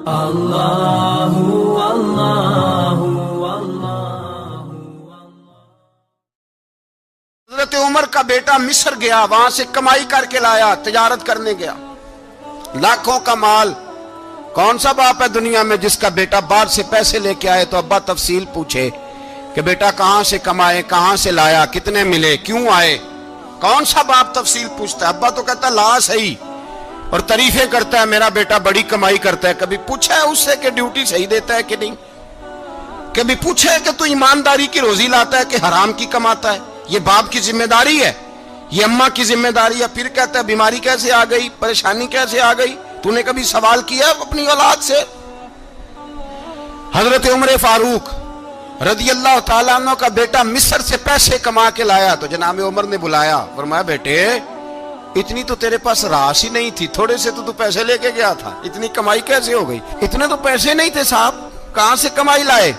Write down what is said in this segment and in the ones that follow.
اللہ اللہ اللہ۔ حضرت عمر کا بیٹا مصر گیا، وہاں سے کمائی کر کے لایا، تجارت کرنے گیا، لاکھوں کا مال۔ کون سا باپ ہے دنیا میں جس کا بیٹا باہر سے پیسے لے کے آئے تو ابا تفصیل پوچھے کہ بیٹا کہاں سے کمائے، کہاں سے لایا، کتنے ملے، کیوں آئے؟ کون سا باپ تفصیل پوچھتا ہے؟ ابا تو کہتا لا صحیح اور تعریفیں کرتا ہے، میرا بیٹا بڑی کمائی کرتا ہے۔ کبھی پوچھا ہے اس سے کہ ڈیوٹی صحیح دیتا ہے کہ نہیں؟ کبھی پوچھا ہے کہ تو ایمانداری کی روزی لاتا ہے کہ حرام کی کماتا ہے؟ یہ باپ کی ذمہ داری ہے، یہ اماں کی ذمہ داری ہے۔ پھر کہتا ہے بیماری کیسے آ گئی، پریشانی کیسے آ گئی؟ تو نے کبھی سوال کیا اپنی اولاد سے؟ حضرت عمر فاروق رضی اللہ تعالیٰ عنہ کا بیٹا مصر سے پیسے کما کے لایا تو جناب عمر نے بلایا، فرمایا بیٹے اتنی تو تیرے پاس راس ہی نہیں تھی، تھوڑے سے تو پیسے لے کے گیا تھا، اتنی کمائی کیسے ہو گئی؟ اتنے تو پیسے نہیں تھے صاحب، کہاں سے کمائی لائے؟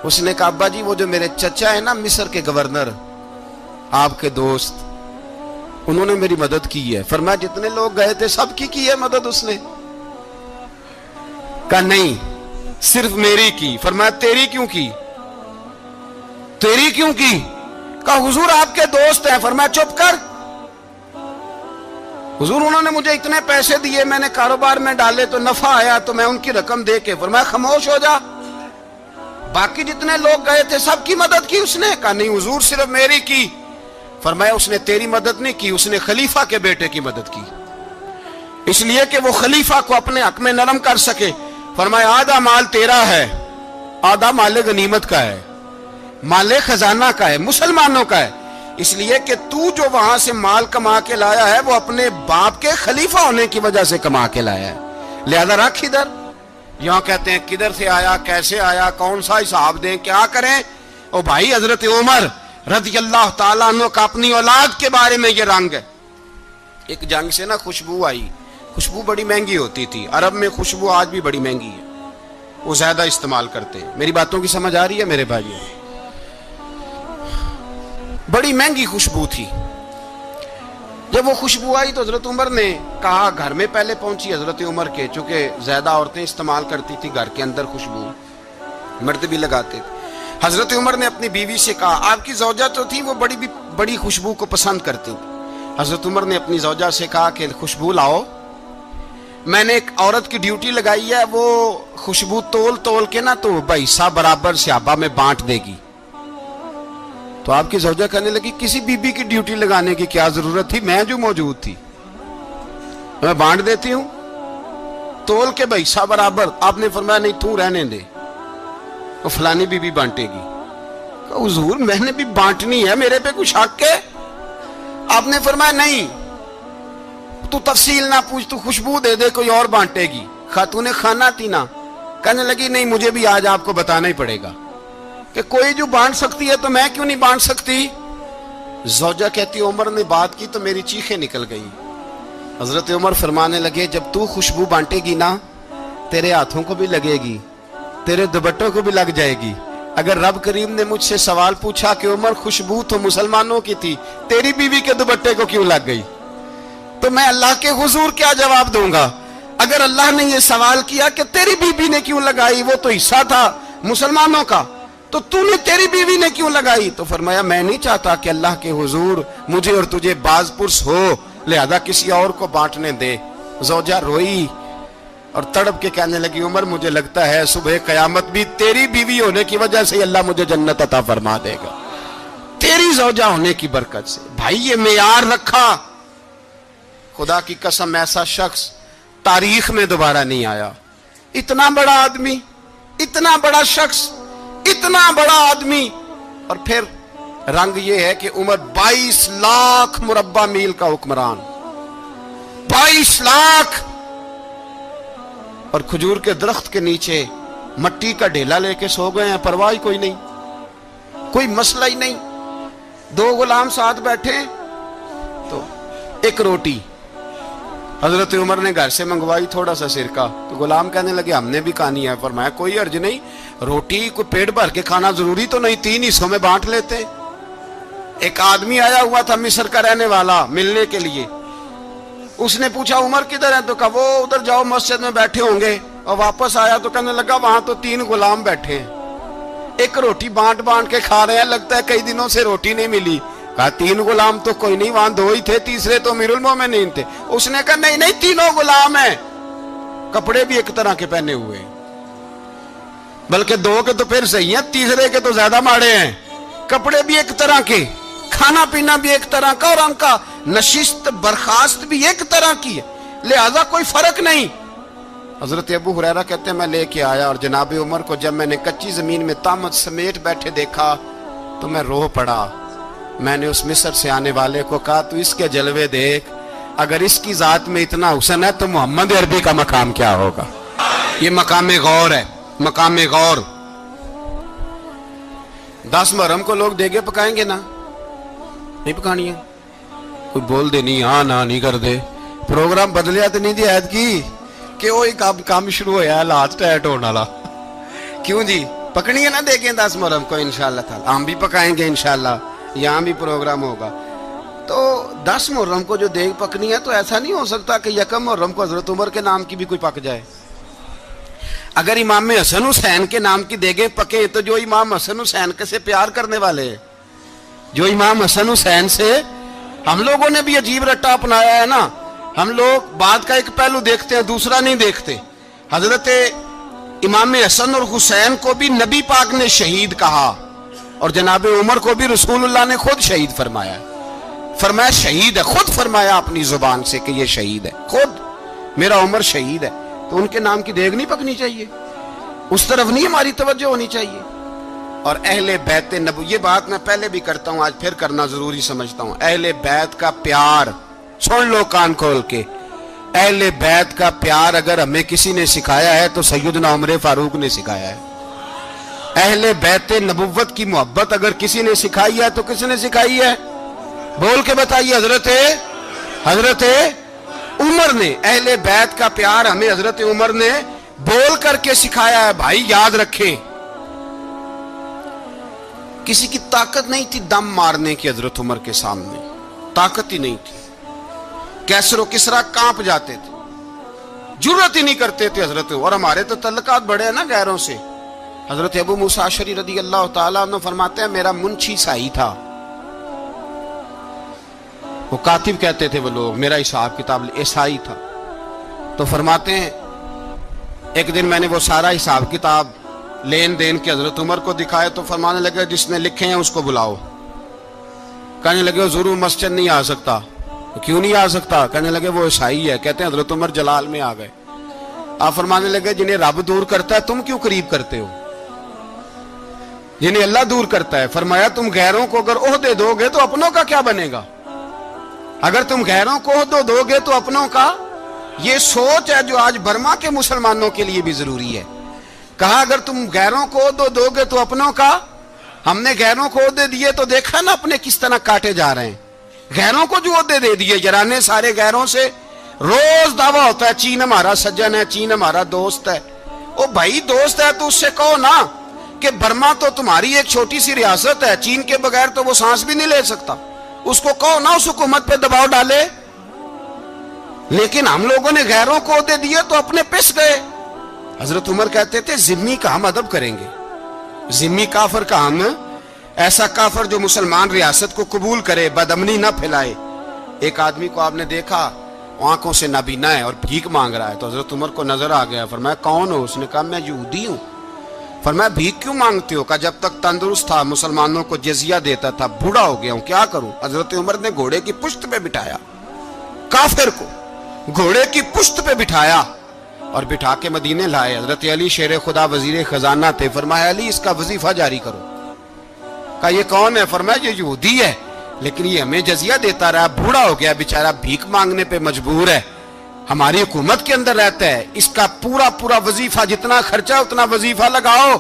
اس نے کہا ابا جی وہ جو میرے چچا ہے نا مصر کے گورنر، آپ کے دوست، انہوں نے میری مدد کی ہے۔ فرمایا جتنے لوگ گئے تھے سب کی ہے مدد اس نے؟ کہا نہیں صرف میری کی۔ فرمایا تیری کیوں کی؟ تیری کیوں کی؟ کہا حضور آپ کے دوست ہیں۔ فرمایا چپ کر، حضور انہوں نے مجھے اتنے پیسے دیے، میں نے کاروبار میں ڈالے تو نفع آیا تو میں ان کی رقم دے کے۔ فرمایا خاموش ہو جا، باقی جتنے لوگ گئے تھے سب کی مدد کی اس نے؟ کہا نہیں حضور صرف میری کی۔ فرمایا اس نے تیری مدد نہیں کی، اس نے خلیفہ کے بیٹے کی مدد کی، اس لیے کہ وہ خلیفہ کو اپنے حق میں نرم کر سکے۔ فرمایا آدھا مال تیرا ہے، آدھا مال غنیمت کا ہے، مال خزانہ کا ہے، مسلمانوں کا ہے، اس لیے کہ تو جو وہاں سے مال کما کے لایا ہے وہ اپنے باپ کے خلیفہ ہونے کی وجہ سے کما کے لایا ہے، لہذا رکھ ادھر۔ یہاں کہتے ہیں کدھر سے آیا، کیسے آیا، کون سا حساب دیں، کیا کریں؟ او بھائی حضرت عمر رضی اللہ تعالیٰ عنہ کا اپنی اولاد کے بارے میں یہ رنگ ہے۔ ایک جنگ سے نا خوشبو آئی، خوشبو بڑی مہنگی ہوتی تھی، عرب میں خوشبو آج بھی بڑی مہنگی ہے، وہ زیادہ استعمال کرتے ہیں۔ میری باتوں کی سمجھ آ رہی ہے میرے بھائیوں؟ بڑی مہنگی خوشبو تھی۔ جب وہ خوشبو آئی تو حضرت عمر نے کہا، گھر میں پہلے پہنچی حضرت عمر کے، چونکہ زیادہ عورتیں استعمال کرتی تھی گھر کے اندر خوشبو، مرد بھی لگاتے تھے۔ حضرت عمر نے اپنی بیوی سے کہا، آپ کی زوجہ تو تھی وہ بڑی خوشبو کو پسند کرتی تھی۔ حضرت عمر نے اپنی زوجہ سے کہا کہ خوشبو لاؤ، میں نے ایک عورت کی ڈیوٹی لگائی ہے، وہ خوشبو تول تول کے نا تو حصہ برابر صحابہ میں بانٹ دے گی۔ تو آپ کی زوجہ کہنے لگی کسی بی بی کی ڈیوٹی لگانے کی کیا ضرورت تھی، میں جو موجود تھی میں بانٹ دیتی ہوں تول کے حصہ برابر۔ آپ نے فرمایا نہیں تو رہنے دے، وہ فلانی بی بی بانٹے گی۔ کہا حضور میں نے بھی بانٹنی ہے، میرے پہ کچھ حق ہے؟ آپ نے فرمایا نہیں تو تفصیل نہ پوچھ، تو خوشبو دے دے، کوئی اور بانٹے گی۔ خاتون خانہ تھی نا، کہنے لگی نہیں مجھے بھی آج آپ کو بتانا ہی پڑے گا کہ کوئی جو بانٹ سکتی ہے تو میں کیوں نہیں بانٹ سکتی؟ زوجہ کہتی عمر نے بات کی تو میری چیخیں نکل گئی۔ حضرت عمر فرمانے لگے جب تو خوشبو بانٹے گی نا تیرے ہاتھوں کو بھی لگے گی، تیرے دوپٹوں کو بھی لگ جائے گی۔ اگر رب کریم نے مجھ سے سوال پوچھا کہ عمر خوشبو تو مسلمانوں کی تھی، تیری بیوی کے دوپٹے کو کیوں لگ گئی، تو میں اللہ کے حضور کیا جواب دوں گا؟ اگر اللہ نے یہ سوال کیا کہ تیری بیوی نے کیوں لگائی، وہ تو حصہ تھا مسلمانوں کا، تو نے تیری بیوی نے کیوں لگائی؟ تو فرمایا میں نہیں چاہتا کہ اللہ کے حضور مجھے اور تجھے باز پرس ہو، لہذا کسی اور کو بانٹنے دے۔ زوجہ روئی اور تڑپ کے کہنے لگی عمر مجھے لگتا ہے صبح قیامت بھی تیری بیوی ہونے کی وجہ سے اللہ مجھے جنت عطا فرما دے گا، تیری زوجہ ہونے کی برکت سے۔ بھائی یہ معیار رکھا، خدا کی قسم ایسا شخص تاریخ میں دوبارہ نہیں آیا۔ اتنا بڑا آدمی، اتنا بڑا شخص، اتنا بڑا آدمی، اور پھر رنگ یہ ہے کہ عمر 22 لاکھ مربع میل کا حکمران، 22 لاکھ، اور کھجور کے درخت کے نیچے مٹی کا ڈھیلا لے کے سو گئے ہیں، پرواہ کوئی نہیں، کوئی مسئلہ ہی نہیں۔ 2 غلام ساتھ بیٹھے تو ایک روٹی حضرت عمر نے گھر سے منگوائی، تھوڑا سا سرکہ، تو غلام کہنے لگے ہم نے بھی کھانی ہے۔ فرمایا کوئی حرج نہیں، روٹی کوئی پیٹ بھر کے کھانا ضروری تو نہیں، 3 حصوں میں بانٹ لیتے۔ ایک آدمی آیا ہوا تھا مصر کا رہنے والا ملنے کے لیے، اس نے پوچھا عمر کدھر ہے؟ تو کہا وہ ادھر جاؤ مسجد میں بیٹھے ہوں گے. اور واپس آیا تو کہنے لگا وہاں تو 3 غلام بیٹھے ہیں, ایک روٹی بانٹ بانٹ کے کھا رہے ہیں, لگتا ہے کئی دنوں سے روٹی نہیں ملی. کہا 3 غلام تو کوئی نہیں, وہاں 2 ہی تھے, تیسرے تو امیر المومنین تھے. اس نے کہا نہیں نہیں 3 غلام ہیں, کپڑے بھی ایک طرح کے پہنے ہوئے, بلکہ 2 کے تو پھر صحیح ہیں, تیسرے کے تو زیادہ ماڑے ہیں. کپڑے بھی ایک طرح کے, کھانا پینا بھی ایک طرح کا, اور ان کا نشست برخاست بھی ایک طرح کی ہے, لہذا کوئی فرق نہیں. حضرت ابو ہریرہ کہتے ہیں میں لے کے آیا, اور جناب عمر کو جب میں نے کچی زمین میں تامت سمیٹ بیٹھے دیکھا تو میں رو پڑا. میں نے اس مصر سے آنے والے کو کہا تو اس کے جلوے دیکھ, اگر اس کی ذات میں اتنا حسن ہے تو محمد عربی کا مقام کیا ہوگا. یہ مقام غور ہے, مقام غور. 10 محرم کو لوگ دیگے پکائیں گے نا, نہیں پکانی ہے؟ کوئی بول دے نہیں, ہاں نہ نہیں کر دے. پروگرام بدلیا تو نہیں دی عید کی کہ وہی کام شروع ہویا ہے لاسٹ ٹائٹ ہونے والا. کیوں جی, پکنی ہے نا دیکھیں 10 محرم کو انشاءاللہ تعالی. ہم بھی پکائیں گے انشاءاللہ, یہاں بھی پروگرام ہوگا. تو 10 محرم کو جو دیگ پکنی ہے تو ایسا نہیں ہو سکتا کہ 1 محرم کو حضرت عمر کے نام کی بھی کوئی پک جائے. اگر امام حسن حسین کے نام کی دیگیں پکیں تو جو امام حسن حسین سے پیار کرنے والے ہیں, جو امام حسن حسین سے, ہم لوگوں نے بھی عجیب رٹا اپنایا ہے نا. ہم لوگ بات کا ایک پہلو دیکھتے ہیں, دوسرا نہیں دیکھتے. حضرت امام حسن اور حسین کو بھی نبی پاک نے شہید کہا, اور جناب عمر کو بھی رسول اللہ نے خود شہید فرمایا. فرمایا شہید ہے, خود فرمایا اپنی زبان سے کہ یہ شہید ہے, خود میرا عمر شہید ہے. تو ان کے نام کی دیگ نہیں پکنی چاہیے, اس طرف نہیں ہماری توجہ ہونی چاہیے. اور اہل بیت نبو, یہ بات میں پہلے بھی کرتا ہوں, آج پھر کرنا ضروری سمجھتا ہوں. اہل بیت کا پیار سن لو کان کھول کے. اہل بیت کا پیار اگر ہمیں کسی نے سکھایا ہے تو سیدنا عمر فاروق نے سکھایا ہے. اہل بیت نبوت کی محبت اگر کسی نے سکھائی ہے تو کس نے سکھائی ہے؟ بول کے بتائیے. حضرت عمر نے. اہل بیت کا پیار ہمیں حضرت عمر نے بول کر کے سکھایا ہے. بھائی یاد رکھیں, کسی کی طاقت نہیں تھی دم مارنے کی حضرت عمر کے سامنے, طاقت ہی نہیں تھی. کیسر و کسرا کانپ جاتے تھے, جرت ہی نہیں کرتے تھے حضرت. اور ہمارے تو تعلقات بڑے ہیں نا غیروں سے. حضرت ابو موسیٰ اشعری رضی اللہ تعالیٰ عنہ فرماتے ہیں میرا منشی سائی تھا, وہ کاتب کہتے تھے وہ لوگ, میرا حساب کتاب عیسائی تھا. تو فرماتے ہیں ایک دن میں نے وہ سارا حساب کتاب لین دین کے حضرت عمر کو دکھائے تو فرمانے لگے جس نے لکھے ہیں اس کو بلاؤ. کہنے لگے حضور مسجد نہیں آ سکتا. کیوں نہیں آ سکتا؟ کہنے لگے وہ عیسائی ہے. کہتے ہیں حضرت عمر جلال میں آ گئے. آپ فرمانے لگے جنہیں رب دور کرتا ہے تم کیوں قریب کرتے ہو؟ جنہیں اللہ دور کرتا ہے. فرمایا تم غیروں کو اگر عہدے دو گے تو اپنوں کا کیا بنے گا؟ اگر تم غیروں کو عہدے دو گے تو اپنوں کا. یہ سوچ ہے جو آج برما کے مسلمانوں کے لیے بھی ضروری ہے. کہا اگر تم غیروں کو عہدے دو گے تو اپنوں کا. ہم نے غیروں کو عہدے دیے تو دیکھا نا اپنے کس طرح کاٹے جا رہے ہیں. غیروں کو جو عہدے دے دیے یارانے سارے غیروں سے. روز دعویٰ ہوتا ہے چین ہمارا سجن ہے, چین ہمارا دوست ہے. او بھائی دوست ہے تو اس سے کہو نا کہ برما تو تمہاری ایک چھوٹی سی ریاست ہے, چین کے بغیر تو وہ سانس بھی نہیں لے سکتا. اس کو کہو نا اس حکومت پہ دباؤ ڈالے. لیکن ہم لوگوں نے غیروں کو عہدے دیے تو اپنے پس گئے. حضرت عمر کہتے تھے ذمی کا ہم ادب کریں گے. ذمی کافر کا ہم, ایسا کافر جو مسلمان ریاست کو قبول کرے, بدامنی نہ پھیلائے. ایک آدمی کو آپ نے دیکھا آنکھوں سے نابینا ہے اور بھیک مانگ رہا ہے. تو حضرت عمر کو نظر آ گیا. فرمایا کون ہو؟ اس نے کہا میں یہودی ہوں. فرمایا بھیک کیوں مانگتے ہو؟ کہا جب تک تندرست تھا مسلمانوں کو جزیہ دیتا تھا, بوڑھا ہو گیا ہوں کیا کروں. حضرت عمر نے گھوڑے کی پشت پہ بٹھایا, کافر کو گھوڑے کی پشت پہ بٹھایا اور بٹھا کے مدینے لائے. حضرت علی شیر خدا وزیر خزانہ تھے. فرمایا علی اس کا وظیفہ جاری کرو. کہا یہ کون ہے؟ فرمایا یہ یہودی ہے لیکن یہ ہمیں جزیہ دیتا رہا, بوڑھا ہو گیا بیچارہ, بھیک مانگنے پہ مجبور ہے, ہماری حکومت کے اندر رہتا ہے, اس کا پورا وظیفہ جتنا خرچہ اتنا وظیفہ لگاؤ.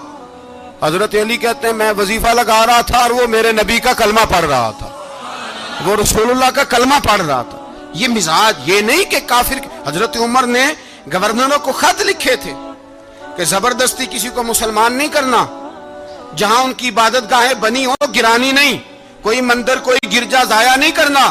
حضرت علی کہتے ہیں میں وظیفہ لگا رہا تھا اور وہ میرے نبی کا کلمہ پڑھ رہا تھا, وہ رسول اللہ کا کلمہ پڑھ رہا تھا. یہ مزاج, یہ نہیں کہ کافر. حضرت عمر نے گورنروں کو خط لکھے تھے کہ زبردستی کسی کو مسلمان نہیں کرنا, جہاں ان کی عبادت گاہیں بنی ہو گرانی نہیں, کوئی مندر کوئی گرجا ضائع نہیں کرنا.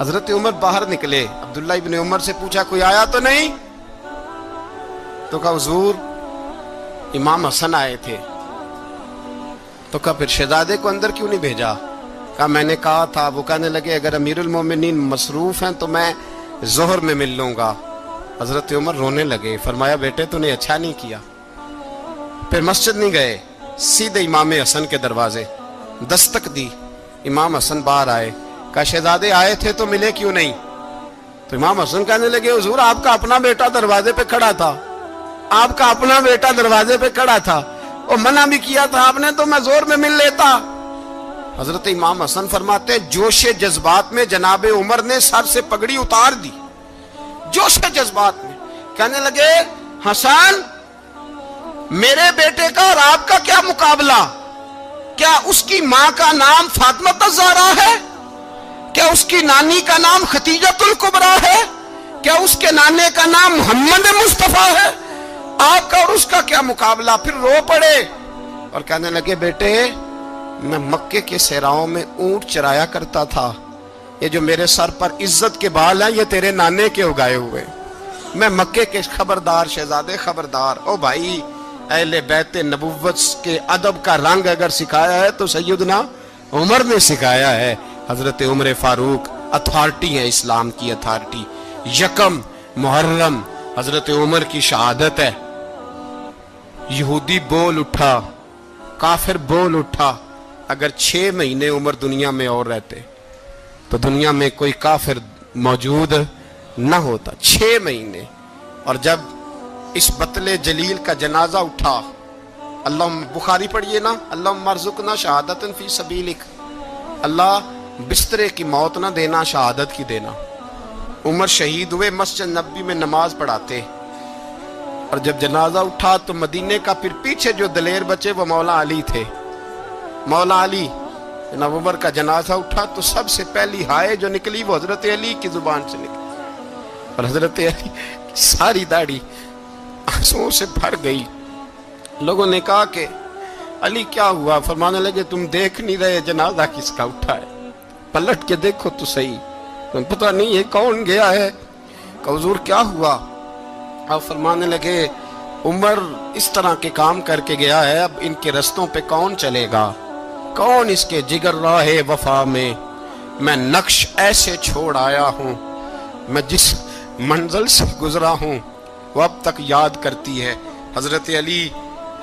حضرت عمر باہر نکلے, عبداللہ ابن عمر سے پوچھا کوئی آیا تو نہیں؟ تو کہا حضور امام حسن آئے تھے. تو کہا پھر شہزادے کو اندر کیوں نہیں بھیجا؟ کہا میں نے کہا تھا. وہ کہنے لگے اگر امیر المومنین مصروف ہیں تو میں ظہر میں مل لوں گا. حضرت عمر رونے لگے, فرمایا بیٹے تو نے اچھا نہیں کیا. پھر مسجد نہیں گئے, سیدھے امام حسن کے دروازے دستک دی. امام حسن باہر آئے, کہا شہزادے آئے تھے تو ملے کیوں نہیں؟ تو امام حسن کہنے لگے حضور آپ کا اپنا بیٹا دروازے پہ کھڑا تھا, آپ کا اپنا بیٹا دروازے پہ کھڑا تھا, اور منع بھی کیا تھا آپ نے تو میں زور میں مل لیتا. حضرت امام حسن فرماتے ہیں جوش جذبات میں جناب عمر نے سر سے پگڑی اتار دی, جوش جذبات میں. کہنے لگے حسن میرے بیٹے کا اور آپ کا کیا مقابلہ؟ کیا اس کی ماں کا نام فاطمہ الزہرا ہے؟ کیا اس کی نانی کا نام خدیجۃ الکبریٰ ہے؟ کیا اس کے نانے کا نام محمد مصطفیٰ ہے؟ آپ کا اور اس کا کیا مقابلہ؟ پھر رو پڑے اور کہنے لگے بیٹے میں مکے کے صحراؤں میں اونٹ چرایا کرتا تھا, یہ جو میرے سر پر عزت کے بال ہیں یہ تیرے نانے کے اگائے ہوئے. میں مکے کے خبردار شہزادے خبردار. او بھائی اہل بیت نبوت کے ادب کا رنگ اگر سکھایا ہے تو سیدنا عمر نے سکھایا ہے. حضرت عمر فاروق اتھارٹی ہے, اسلام کی اتھارٹی. یکم محرم حضرت عمر کی شہادت ہے. یہودی بول اٹھا, کافر بول اٹھا. اگر 6 مہینے عمر دنیا میں اور رہتے تو دنیا میں کوئی کافر موجود نہ ہوتا. 6 مہینے. اور جب اس بطل جلیل کا جنازہ اٹھا, اللہ بخاری پڑھیے نا, اللہم ارزقنا شہادت فی سبیلک, اللہ بسترے کی موت نہ دینا, شہادت کی دینا. عمر شہید ہوئے, مسجد نبوی میں نماز پڑھاتے, اور جب جنازہ اٹھا تو مدینے کا پھر پیچھے جو دلیر بچے وہ مولا علی تھے. مولا علی, جناب عمر کا جنازہ اٹھا تو سب سے پہلی ہائے جو نکلی وہ حضرت علی کی زبان سے نکلی, اور حضرت علی ساری داڑھی آنسوؤں سے بھر گئی. لوگوں نے کہا کہ علی کیا ہوا؟ فرمانے لگے تم دیکھ نہیں رہے جنازہ کس کا اٹھا ہے, پلٹ کے دیکھو تو صحیح, تم پتہ نہیں یہ کون گیا ہے. کہ حضور کیا ہوا؟ آپ فرمانے لگے عمر اس طرح کے کام کر کے گیا ہے, اب ان کے رستوں پہ کون چلے گا؟ کون اس کے جگر راہ وفا میں؟ میں نقش ایسے چھوڑ آیا ہوں, میں جس منزل سے گزرا ہوں وہ اب تک یاد کرتی ہے. حضرت علی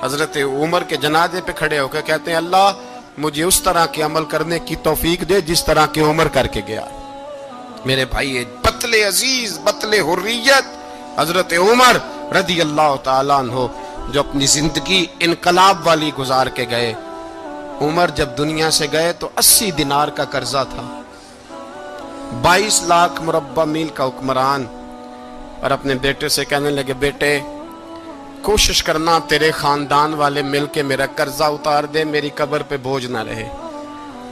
حضرت عمر کے جنازے پہ کھڑے ہو کے کہتے ہیں اللہ مجھے اس طرح کے عمل کرنے کی توفیق دے جس طرح کے عمر کر کے گیا. میرے بھائی بطل عزیز, بطل حریت حضرت عمر رضی اللہ تعالیٰ عنہ جو اپنی زندگی انقلاب والی گزار کے گئے. عمر جب دنیا سے گئے تو 80 دینار کا قرضہ تھا, 22 لاکھ مربع میل کا حکمران. اور اپنے بیٹے سے کہنے لگے بیٹے کوشش کرنا تیرے خاندان والے مل کے میرا قرضہ اتار دے, میری قبر پہ بوجھ نہ رہے,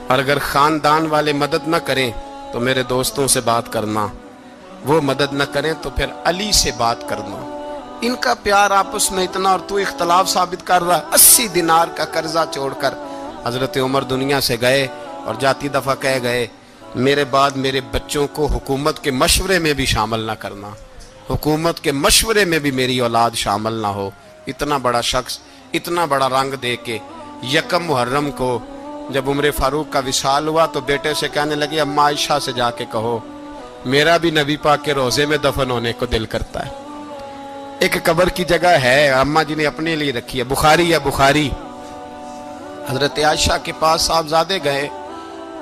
اور اگر خاندان والے مدد نہ کریں تو میرے دوستوں سے بات کرنا, وہ مدد نہ کریں تو پھر علی سے بات کرنا. ان کا پیار آپس میں اتنا اور تو اختلاف ثابت کر رہا. 80 دینار کا قرضہ چھوڑ کر حضرت عمر دنیا سے گئے, اور جاتی دفعہ کہہ گئے میرے بعد میرے بچوں کو حکومت کے مشورے میں بھی شامل نہ کرنا, حکومت کے مشورے میں بھی میری اولاد شامل نہ ہو. اتنا بڑا شخص اتنا بڑا رنگ دے کے یکم محرم کو جب عمر فاروق کا وصال ہوا تو بیٹے سے کہنے لگے اماں عائشہ سے جا کے کہو میرا بھی نبی پاک کے روزے میں دفن ہونے کو دل کرتا ہے. ایک قبر کی جگہ ہے اماں جی نے اپنے لیے رکھی ہے, بخاری ہے بخاری. حضرت عائشہ کے پاس صاحبزادے گئے,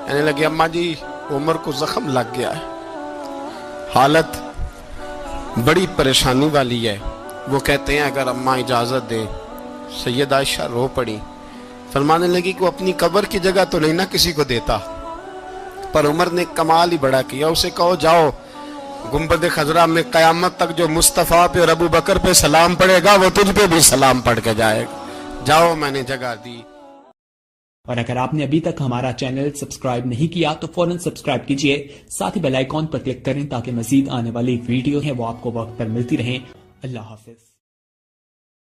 کہنے لگے اماں جی عمر کو زخم لگ گیا ہے, حالت بڑی پریشانی والی ہے. وہ کہتے ہیں اگر اماں اجازت دیں. سید عائشہ رو پڑی, فرمانے لگی کہ وہ اپنی قبر کی جگہ تو نہیں نہ کسی کو دیتا, پر عمر نے کمال ہی بڑا کیا, اسے کہو جاؤ گنبد خضرا میں قیامت تک جو مصطفیٰ پہ اور ابو بکر پہ سلام پڑے گا وہ تجھ پہ بھی سلام پڑھ کے جائے گا, جاؤ میں نے جگہ دی. اور اگر آپ نے ابھی تک ہمارا چینل سبسکرائب نہیں کیا تو فوراً سبسکرائب کیجئے, ساتھ ہی بیل آئیکن پر کلک کریں تاکہ مزید آنے والی ویڈیو ہیں وہ آپ کو وقت پر ملتی رہیں. اللہ حافظ.